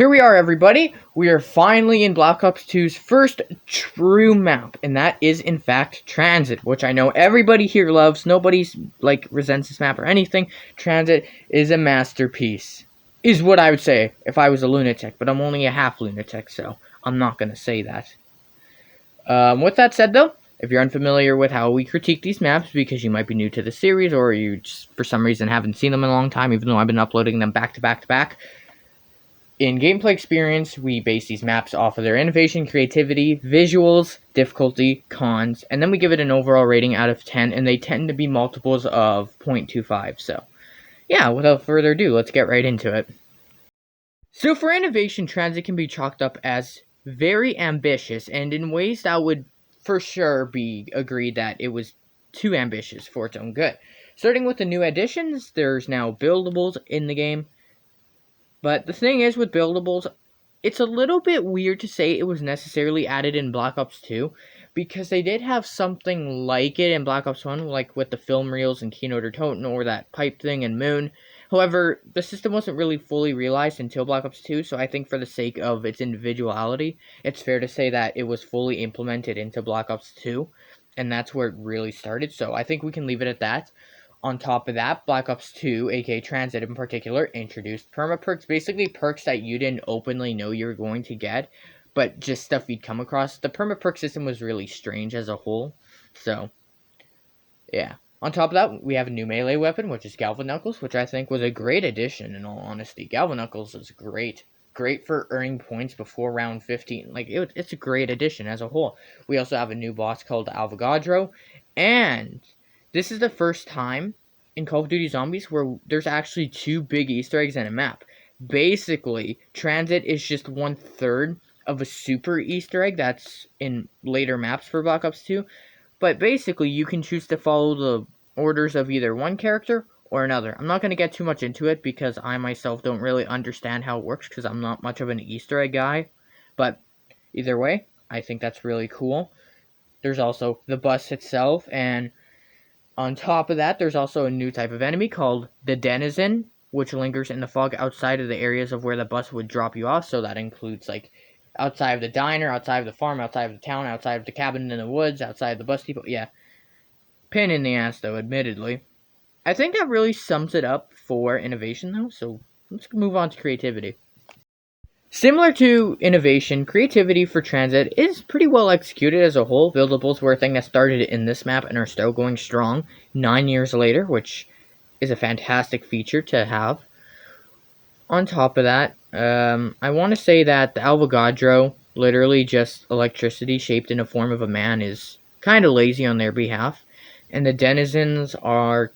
Here we are, everybody. We are finally in Black Ops 2's first true map, and that is, in fact, Tranzit, which I know everybody here loves. Nobody's, resents this map or anything. Tranzit is a masterpiece, is what I would say if I was a lunatic, but I'm only a half lunatic, so I'm not going to say that. With that said, though, if you're unfamiliar with how we critique these maps because you might be new to the series or you just, for some reason, haven't seen them in a long time, even though I've been uploading them back to back to back, in gameplay experience, we base these maps off of their innovation, creativity, visuals, difficulty, cons, and then we give it an overall rating out of 10, and they tend to be multiples of 0.25. So, yeah, without further ado, let's get right into it. So for innovation, Transit can be chalked up as very ambitious, and in ways that would for sure be agreed that it was too ambitious for its own good. Starting with the new additions, there's now buildables in the game. But the thing is with buildables, it's a little bit weird to say it was necessarily added in Black Ops 2 because they did have something like it in Black Ops 1, like with the film reels and Keynote or Totem or that pipe thing and Moon. However, the system wasn't really fully realized until Black Ops 2, so I think for the sake of its individuality, it's fair to say that it was fully implemented into Black Ops 2, and that's where it really started, so I think we can leave it at that. On top of that, Black Ops 2, aka Transit in particular, introduced perma-perks, basically perks that you didn't openly know you were going to get, but just stuff you'd come across. The perma-perk system was really strange as a whole, so, yeah. On top of that, we have a new melee weapon, which is Galvanknuckles, which I think was a great addition, in all honesty. Galvanknuckles is great. Great for earning points before round 15. It's a great addition as a whole. We also have a new boss called Avogadro, and this is the first time in Call of Duty Zombies where there's actually two big Easter eggs in a map. Basically, Transit is just 1/3 of a super Easter egg that's in later maps for Black Ops 2. But basically, you can choose to follow the orders of either one character or another. I'm not going to get too much into it because I myself don't really understand how it works because I'm not much of an Easter egg guy. But either way, I think that's really cool. There's also the bus itself, and on top of that, there's also a new type of enemy called the Denizen, which lingers in the fog outside of the areas of where the bus would drop you off. So that includes, outside of the diner, outside of the farm, outside of the town, outside of the cabin in the woods, outside of the bus depot. Yeah. Pain in the ass, though, admittedly. I think that really sums it up for innovation, though. So let's move on to creativity. Similar to innovation, creativity for Transit is pretty well executed as a whole. Buildables were a thing that started in this map and are still going strong 9 years later, which is a fantastic feature to have. On top of that, I want to say that the Avogadro, literally just electricity shaped in a form of a man, is kind of lazy on their behalf. And the Denizens are,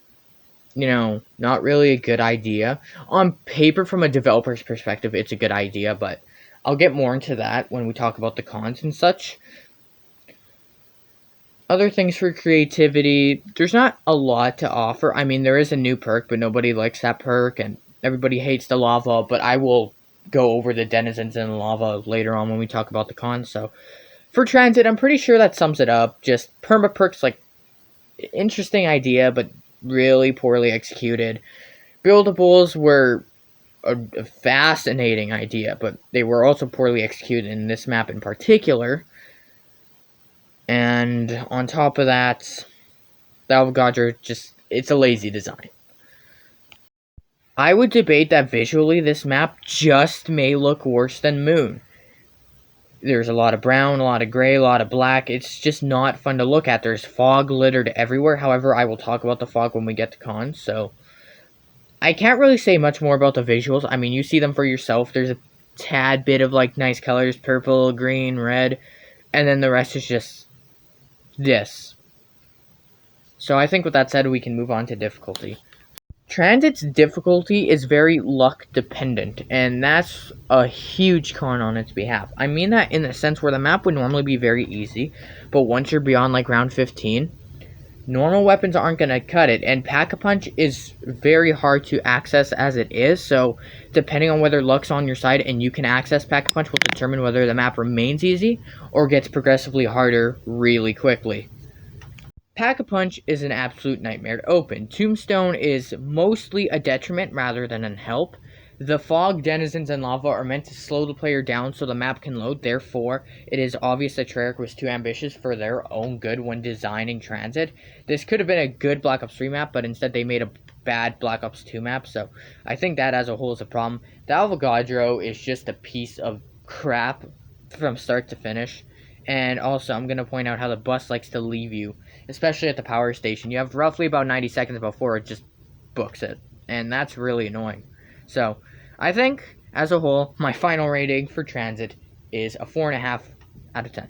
not really a good idea. On paper, from a developer's perspective, it's a good idea, but I'll get more into that when we talk about the cons and such. Other things for creativity, there's not a lot to offer. I mean, there is a new perk, but nobody likes that perk, and everybody hates the lava, but I will go over the denizens and lava later on when we talk about the cons. So, for Transit, I'm pretty sure that sums it up. Just perma-perks, interesting idea, but really poorly executed. Buildables were a fascinating idea, but they were also poorly executed in this map in particular. And on top of that, the Avogadro it's a lazy design. I would debate that visually this map just may look worse than Moon. There's a lot of brown, a lot of gray, a lot of black. It's just not fun to look at. There's fog littered everywhere. However, I will talk about the fog when we get to cons, so I can't really say much more about the visuals. I mean, you see them for yourself. There's a tad bit of, nice colors, purple, green, red, and then the rest is just this. So I think with that said, we can move on to difficulty. Transit's difficulty is very luck dependent, and that's a huge con on its behalf. I mean that in the sense where the map would normally be very easy, but once you're beyond round 15, normal weapons aren't going to cut it, and Pack-a-Punch is very hard to access as it is, so depending on whether luck's on your side and you can access Pack-a-Punch will determine whether the map remains easy or gets progressively harder really quickly. Pack-a-Punch is an absolute nightmare to open. Tombstone is mostly a detriment rather than a help. The fog, denizens, and lava are meant to slow the player down so the map can load. Therefore, it is obvious that Treyarch was too ambitious for their own good when designing Transit. This could have been a good Black Ops 3 map, but instead they made a bad Black Ops 2 map, so I think that as a whole is a problem. The Avogadro is just a piece of crap from start to finish. And also, I'm going to point out how the bus likes to leave you, especially at the power station. You have roughly about 90 seconds before it just books it, and that's really annoying. So, I think, as a whole, my final rating for Transit is a 4.5 out of 10.